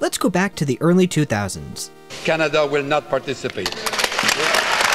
Let's go back to the early 2000s. Canada will not participate.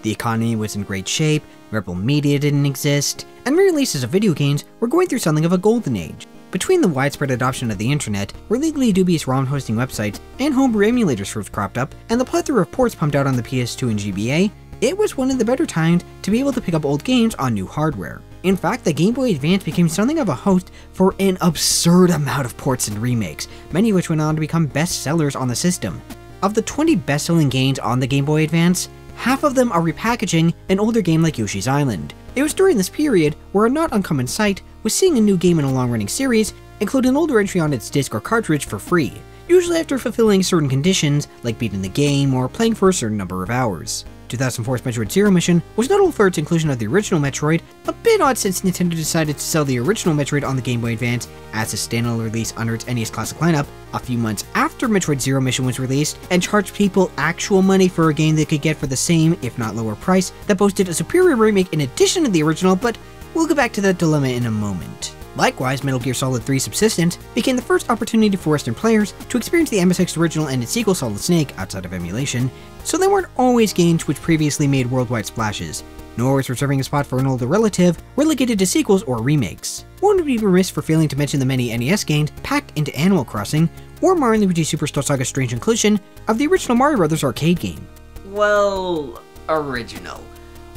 The economy was in great shape, rebel media didn't exist, and re-releases of video games were going through something of a golden age. Between the widespread adoption of the internet, where legally dubious ROM hosting websites and homebrew emulators first cropped up, and the plethora of ports pumped out on the PS2 and GBA, it was one of the better times to be able to pick up old games on new hardware. In fact, the Game Boy Advance became something of a host for an absurd amount of ports and remakes, many of which went on to become bestsellers on the system. Of the 20 best-selling games on the Game Boy Advance, half of them are repackaging an older game like Yoshi's Island. It was during this period where a not uncommon sight was seeing a new game in a long-running series include an older entry on its disc or cartridge for free, usually after fulfilling certain conditions like beating the game or playing for a certain number of hours. 2004's Metroid Zero Mission was notable for its inclusion of the original Metroid, a bit odd since Nintendo decided to sell the original Metroid on the Game Boy Advance as a standalone release under its NES Classic lineup a few months after Metroid Zero Mission was released, and charged people actual money for a game they could get for the same, if not lower price, that boasted a superior remake in addition to the original, but we'll get back to that dilemma in a moment. Likewise, Metal Gear Solid 3 Subsistence became the first opportunity for Western players to experience the MSX original and its sequel Solid Snake outside of emulation, so they weren't always games which previously made worldwide splashes, nor was reserving a spot for an older relative relegated to sequels or remakes. One would be remiss for failing to mention the many NES games packed into Animal Crossing, or Mario & Luigi Superstar Saga's strange inclusion of the original Mario Bros. Arcade game. Well, original.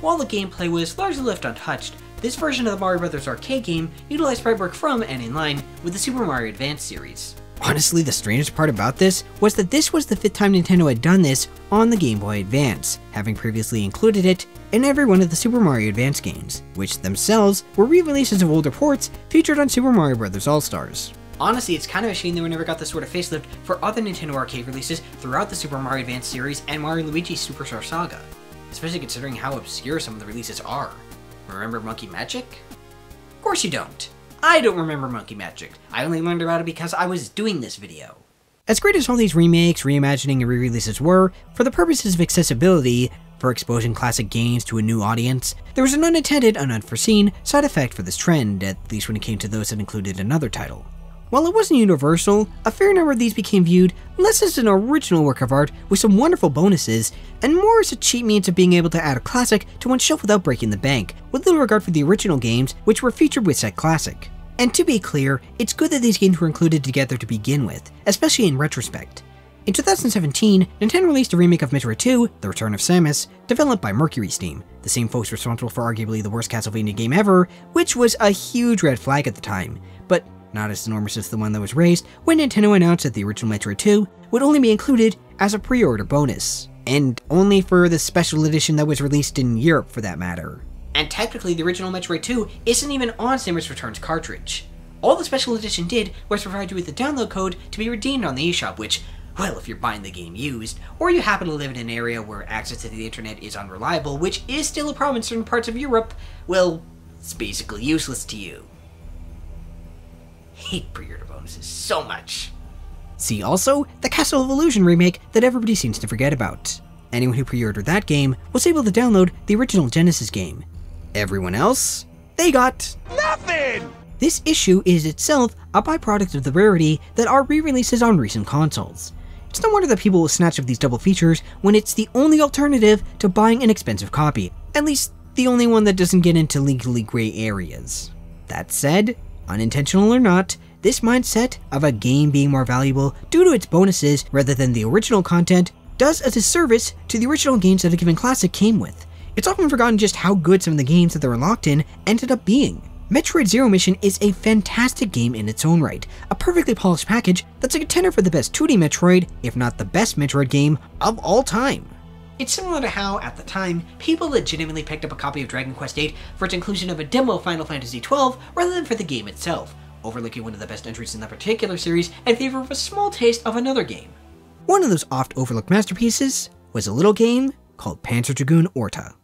While the gameplay was largely left untouched, this version of the Mario Bros. Arcade game utilized sprite work from and in line with the Super Mario Advance series. Honestly, the strangest part about this was that this was the 5th time Nintendo had done this on the Game Boy Advance, having previously included it in every one of the Super Mario Advance games, which themselves were re-releases of older ports featured on Super Mario Bros. All-Stars. Honestly, it's kind of a shame that we never got this sort of facelift for other Nintendo arcade releases throughout the Super Mario Advance series and Mario & Luigi Superstar Saga, especially considering how obscure some of the releases are. Remember Monkey Magic? Of course you don't. I don't remember Monkey Magic. I only learned about it because I was doing this video. As great as all these remakes, reimagining, and re-releases were, for the purposes of accessibility, for exposing classic games to a new audience, there was an unintended and unforeseen side effect for this trend, at least when it came to those that included another title. While it wasn't universal, a fair number of these became viewed less as an original work of art with some wonderful bonuses, and more as a cheap means of being able to add a classic to one's shelf without breaking the bank, with little regard for the original games which were featured with said classic. And to be clear, it's good that these games were included together to begin with, especially in retrospect. In 2017, Nintendo released a remake of Metroid 2, The Return of Samus, developed by Mercury Steam, the same folks responsible for arguably the worst Castlevania game ever, which was a huge red flag at the time, but not as enormous as the one that was raised when Nintendo announced that the original Metroid 2 would only be included as a pre-order bonus, and only for the special edition that was released in Europe for that matter. And technically the original Metroid 2 isn't even on Samus Returns cartridge. All the special edition did was provide you with a download code to be redeemed on the eShop, which, well, if you're buying the game used, or you happen to live in an area where access to the internet is unreliable, which is still a problem in certain parts of Europe, well, it's basically useless to you. Hate pre-order bonuses so much. See also the Castle of Illusion remake that everybody seems to forget about. Anyone who pre-ordered that game was able to download the original Genesis game. Everyone else, they got nothing! This issue is itself a byproduct of the rarity that are re-releases on recent consoles. It's no wonder that people will snatch up these double features when it's the only alternative to buying an expensive copy, at least the only one that doesn't get into legally gray areas. That said, unintentional or not, this mindset of a game being more valuable due to its bonuses rather than the original content does a disservice to the original games that a given classic came with. It's often forgotten just how good some of the games that they were locked in ended up being. Metroid Zero Mission is a fantastic game in its own right, a perfectly polished package that's a contender for the best 2D Metroid, if not the best Metroid game of all time. It's similar to how, at the time, people legitimately picked up a copy of Dragon Quest VIII for its inclusion of a demo of Final Fantasy XII rather than for the game itself, overlooking one of the best entries in that particular series in favor of a small taste of another game. One of those oft-overlooked masterpieces was a little game called Panzer Dragoon Orta.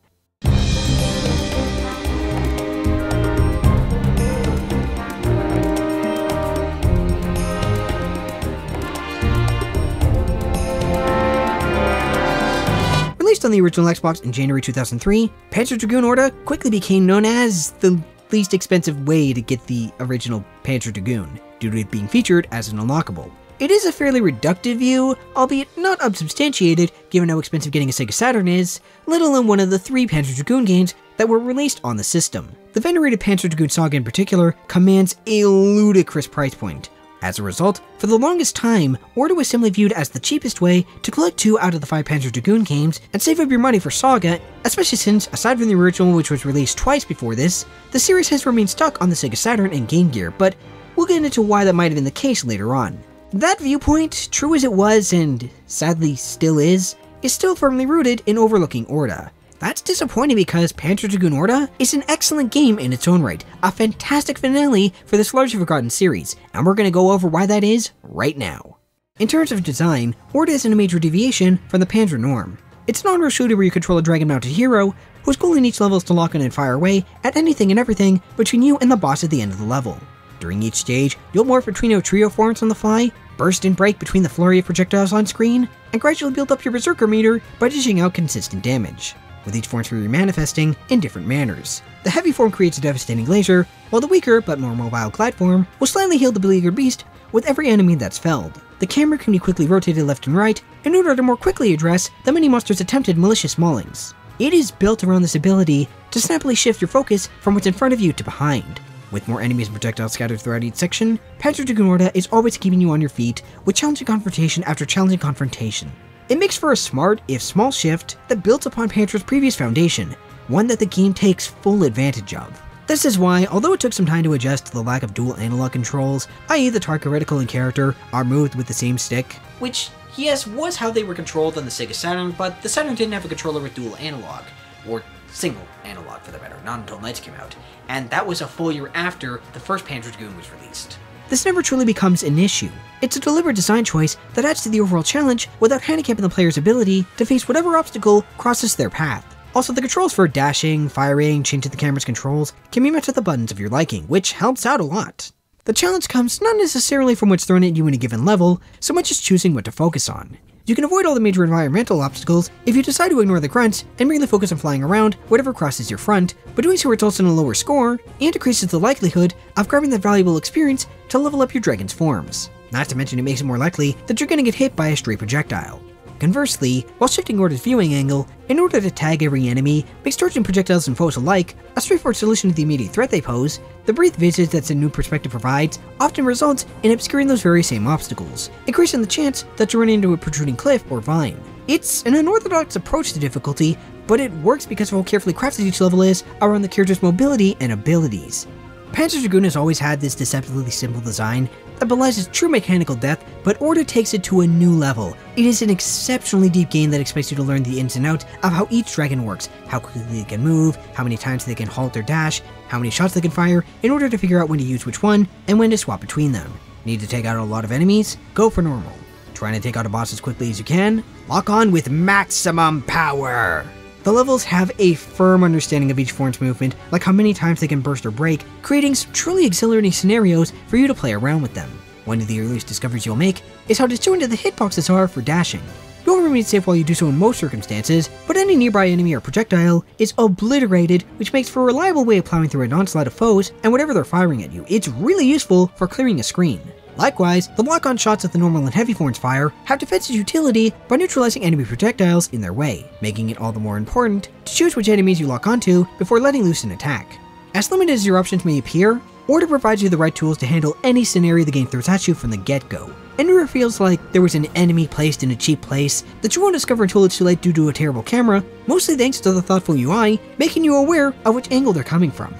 Released on the original Xbox in January 2003, Panzer Dragoon Orta quickly became known as the least expensive way to get the original Panzer Dragoon, due to it being featured as an unlockable. It is a fairly reductive view, albeit not unsubstantiated given how expensive getting a Sega Saturn is, let alone one of the 3 Panzer Dragoon games that were released on the system. The venerated Panzer Dragoon Saga in particular commands a ludicrous price point. As a result, for the longest time, Orta was simply viewed as the cheapest way to collect 2 out of the 5 Panzer Dragoon games and save up your money for Saga, especially since, aside from the original which was released twice before this, the series has remained stuck on the Sega Saturn and Game Gear, but we'll get into why that might have been the case later on. That viewpoint, true as it was and sadly still is still firmly rooted in overlooking Orta. That's disappointing because Panzer Dragoon Orta is an excellent game in its own right, a fantastic finale for this largely forgotten series, and we're going to go over why that is right now. In terms of design, Orta isn't a major deviation from the Panzer norm. It's an on-road shooter where you control a dragon-mounted hero, whose goal in each level is to lock on and fire away at anything and everything between you and the boss at the end of the level. During each stage, you'll morph between your trio forms on the fly, burst and break between the flurry of projectiles on screen, and gradually build up your berserker meter by dishing out consistent damage, with each form's fury manifesting in different manners. The heavy form creates a devastating laser, while the weaker but more mobile glide form will slightly heal the beleaguered beast with every enemy that's felled. The camera can be quickly rotated left and right in order to more quickly address the many monsters' attempted malicious maulings. It is built around this ability to snappily shift your focus from what's in front of you to behind. With more enemies and projectiles scattered throughout each section, Panzer Dragoon Orta is always keeping you on your feet with challenging confrontation after challenging confrontation. It makes for a smart, if small, shift that builds upon Panzer's previous foundation, one that the game takes full advantage of. This is why, although it took some time to adjust to the lack of dual analog controls, i.e. the target reticle and character are moved with the same stick, which, yes, was how they were controlled on the Sega Saturn, but the Saturn didn't have a controller with dual analog, or single analog for that matter, not until Knights came out, and that was a full year after the first Panzer Dragoon was released. This never truly becomes an issue. It's a deliberate design choice that adds to the overall challenge without handicapping the player's ability to face whatever obstacle crosses their path. Also, the controls for dashing, firing, changing the camera's controls can be matched with the buttons of your liking, which helps out a lot. The challenge comes not necessarily from what's thrown at you in a given level, so much as choosing what to focus on. You can avoid all the major environmental obstacles if you decide to ignore the grunts and merely focus on flying around whatever crosses your front, but doing so results in a lower score and decreases the likelihood of grabbing that valuable experience to level up your dragon's forms. Not to mention it makes it more likely that you're going to get hit by a stray projectile. Conversely, while shifting Orta's viewing angle, in order to tag every enemy, makes dodging projectiles and foes alike a straightforward solution to the immediate threat they pose, the brief visage that a new perspective provides often results in obscuring those very same obstacles, increasing the chance that you run into a protruding cliff or vine. It's an unorthodox approach to difficulty, but it works because of how carefully crafted each level is around the character's mobility and abilities. Panzer Dragoon has always had this deceptively simple design that belies its true mechanical depth, but Orta takes it to a new level. It is an exceptionally deep game that expects you to learn the ins and outs of how each dragon works, how quickly they can move, how many times they can halt or dash, how many shots they can fire, in order to figure out when to use which one, and when to swap between them. Need to take out a lot of enemies? Go for normal. Trying to take out a boss as quickly as you can? Lock on with maximum power! The levels have a firm understanding of each form's movement, like how many times they can burst or break, creating some truly exhilarating scenarios for you to play around with them. One of the earliest discoveries you'll make is how disjointed the hitboxes are for dashing. You'll remain safe while you do so in most circumstances, but any nearby enemy or projectile is obliterated, which makes for a reliable way of plowing through an onslaught of foes and whatever they're firing at you. It's really useful for clearing a screen. Likewise, the lock-on shots that the normal and heavy forms fire have defensive utility by neutralizing enemy projectiles in their way, making it all the more important to choose which enemies you lock onto before letting loose an attack. As limited as your options may appear, Orta provides you the right tools to handle any scenario the game throws at you from the get-go. And it feels like there was an enemy placed in a cheap place that you won't discover until it's too late due to a terrible camera, mostly thanks to the thoughtful UI, making you aware of which angle they're coming from.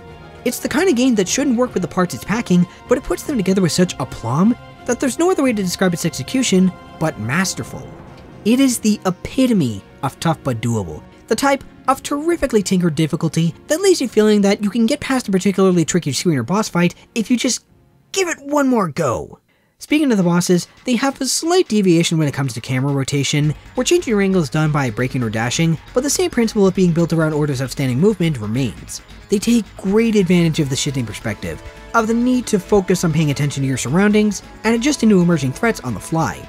It's the kind of game that shouldn't work with the parts it's packing, but it puts them together with such aplomb that there's no other way to describe its execution but masterful. It is the epitome of tough but doable, the type of terrifically tinkered difficulty that leaves you feeling that you can get past a particularly tricky screen or boss fight if you just give it one more go. Speaking of the bosses, they have a slight deviation when it comes to camera rotation, where changing your angle is done by braking or dashing, but the same principle of being built around Orta's outstanding movement remains. They take great advantage of the shifting perspective, of the need to focus on paying attention to your surroundings, and adjusting to emerging threats on the fly.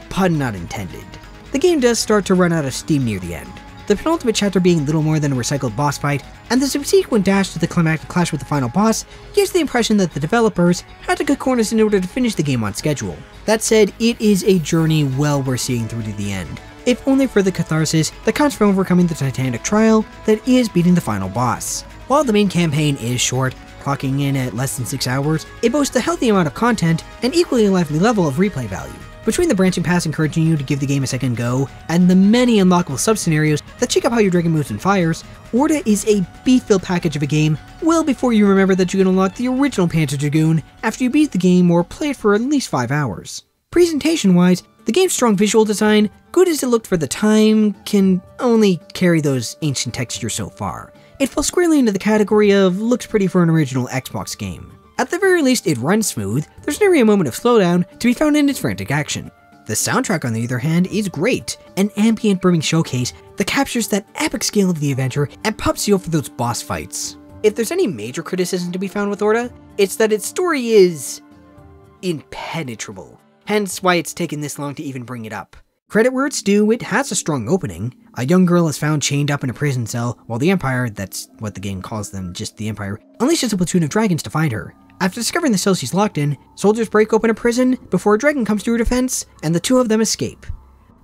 Pun not intended. The game does start to run out of steam near the end. the penultimate chapter being little more than a recycled boss fight, and the subsequent dash to the climactic clash with the final boss gives the impression that the developers had to cut corners in order to finish the game on schedule. That said, it is a journey well worth seeing through to the end, if only for the catharsis that comes from overcoming the titanic trial that is beating the final boss. While the main campaign is short, clocking in at less than 6 hours, it boasts a healthy amount of content and equally lively level of replay value. Between the branching paths encouraging you to give the game a second go, and the many unlockable sub-scenarios that shake up how your dragon moves and fires, Orta is a beef-filled package of a game well before you remember that you can unlock the original Panzer Dragoon after you beat the game or play it for at least 5 hours. Presentation-wise, the game's strong visual design, good as it looked for the time, can only carry those ancient textures so far. It falls squarely into the category of looks pretty for an original Xbox game. At the very least, it runs smooth, there's nary a moment of slowdown to be found in its frantic action. The soundtrack, on the other hand, is great, an ambient brimming showcase that captures that epic scale of the adventure and pumps you up for those boss fights. If there's any major criticism to be found with Orta, it's that its story is impenetrable, hence why it's taken this long to even bring it up. Credit where it's due, it has a strong opening. A young girl is found chained up in a prison cell, while the Empire, that's what the game calls them, just the Empire, unleashes a platoon of dragons to find her. After discovering the cell she's locked in, soldiers break open a prison before a dragon comes to her defense, and the two of them escape.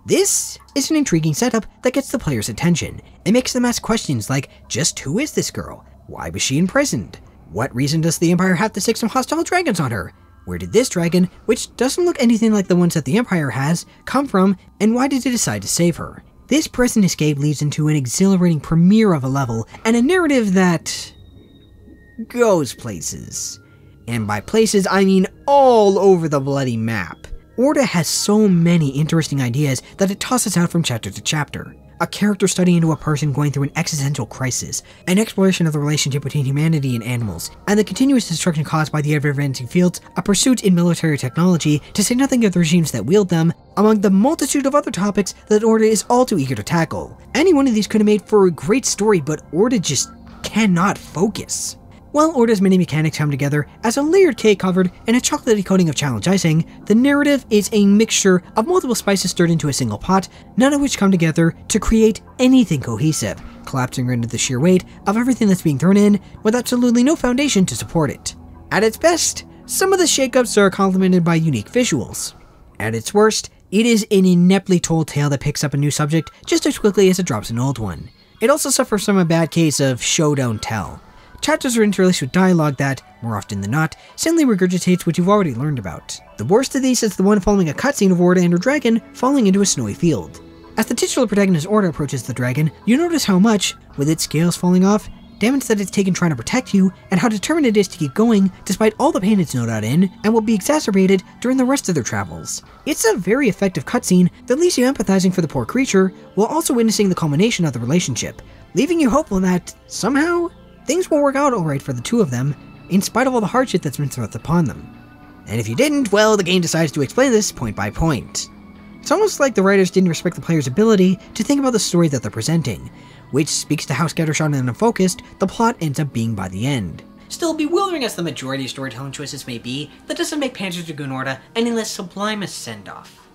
This is an intriguing setup that gets the player's attention. It makes them ask questions like, just who is this girl? Why was she imprisoned? What reason does the Empire have to stick some hostile dragons on her? Where did this dragon, which doesn't look anything like the ones that the Empire has, come from, and why did it decide to save her? This prison escape leads into an exhilarating premiere of a level, and a narrative that goes places. And by places, I mean all over the bloody map. Orta has so many interesting ideas that it tosses out from chapter to chapter. A character study into a person going through an existential crisis, an exploration of the relationship between humanity and animals, and the continuous destruction caused by the ever-advancing fields, a pursuit in military technology, to say nothing of the regimes that wield them, among the multitude of other topics that Orta is all too eager to tackle. Any one of these could have made for a great story, but Orta just cannot focus. While Orta's many mechanics come together as a layered cake covered in a chocolatey coating of challenge icing, the narrative is a mixture of multiple spices stirred into a single pot, none of which come together to create anything cohesive, collapsing into the sheer weight of everything that's being thrown in with absolutely no foundation to support it. At its best, some of the shakeups are complemented by unique visuals. At its worst, it is an ineptly told tale that picks up a new subject just as quickly as it drops an old one. It also suffers from a bad case of show don't tell. Chapters are interlaced with dialogue that, more often than not, simply regurgitates what you've already learned about. The worst of these is the one following a cutscene of Orta and her dragon falling into a snowy field. As the titular protagonist Orta approaches the dragon, you notice how much, with its scales falling off, damage that it's taken trying to protect you, and how determined it is to keep going despite all the pain it's no doubt in, and will be exacerbated during the rest of their travels. It's a very effective cutscene that leaves you empathizing for the poor creature, while also witnessing the culmination of the relationship, leaving you hopeful that, somehow, things will work out alright for the two of them, in spite of all the hardship that's been thrust upon them. And if you didn't, well, the game decides to explain this point by point. It's almost like the writers didn't respect the player's ability to think about the story that they're presenting, which speaks to how scattershot and unfocused the plot ends up being by the end. Still, bewildering as the majority of storytelling choices may be, that doesn't make Panzer Dragoon Orta any less sublime a send-off.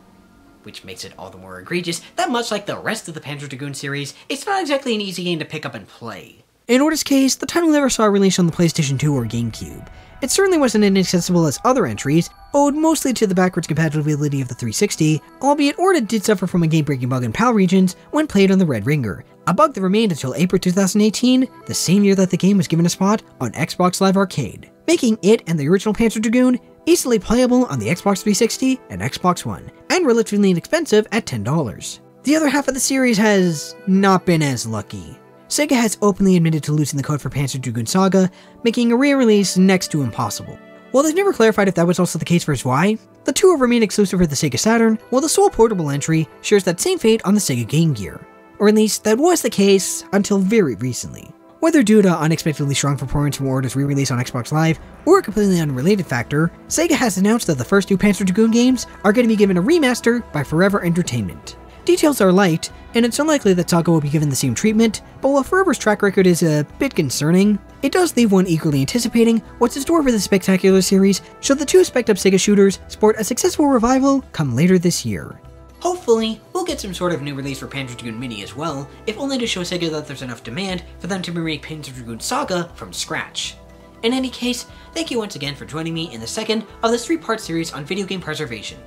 Which makes it all the more egregious that much like the rest of the Panzer Dragoon series, it's not exactly an easy game to pick up and play. In Orta's case, the title never saw a release on the PlayStation 2 or GameCube. It certainly wasn't as inaccessible as other entries, owed mostly to the backwards compatibility of the 360, albeit Orta did suffer from a game-breaking bug in PAL regions when played on the Red Ringer, a bug that remained until April 2018, the same year that the game was given a spot on Xbox Live Arcade, making it and the original Panzer Dragoon easily playable on the Xbox 360 and Xbox One, and relatively inexpensive at $10. The other half of the series has not been as lucky. Sega has openly admitted to losing the code for Panzer Dragoon Saga, making a re-release next to impossible. While they've never clarified if that was also the case for its why, the two have remained exclusive for the Sega Saturn, while the sole portable entry shares that same fate on the Sega Game Gear. Or at least, that was the case until very recently. Whether due to unexpectedly strong performance from Orta's re-release on Xbox Live, or a completely unrelated factor, Sega has announced that the first two Panzer Dragoon games are going to be given a remaster by Forever Entertainment. Details are light, and it's unlikely that Saga will be given the same treatment, but while Forever's track record is a bit concerning, it does leave one eagerly anticipating what's in store for this spectacular series should the two spec'd up Sega shooters sport a successful revival come later this year. Hopefully, we'll get some sort of new release for Panzer Dragoon Mini as well, if only to show Sega that there's enough demand for them to remake Panzer Dragoon Saga from scratch. In any case, thank you once again for joining me in the second of this 3-part series on video game preservation.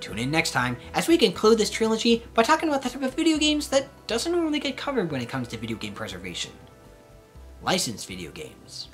Tune in next time as we conclude this trilogy by talking about the type of video games that doesn't normally get covered when it comes to video game preservation. Licensed video games.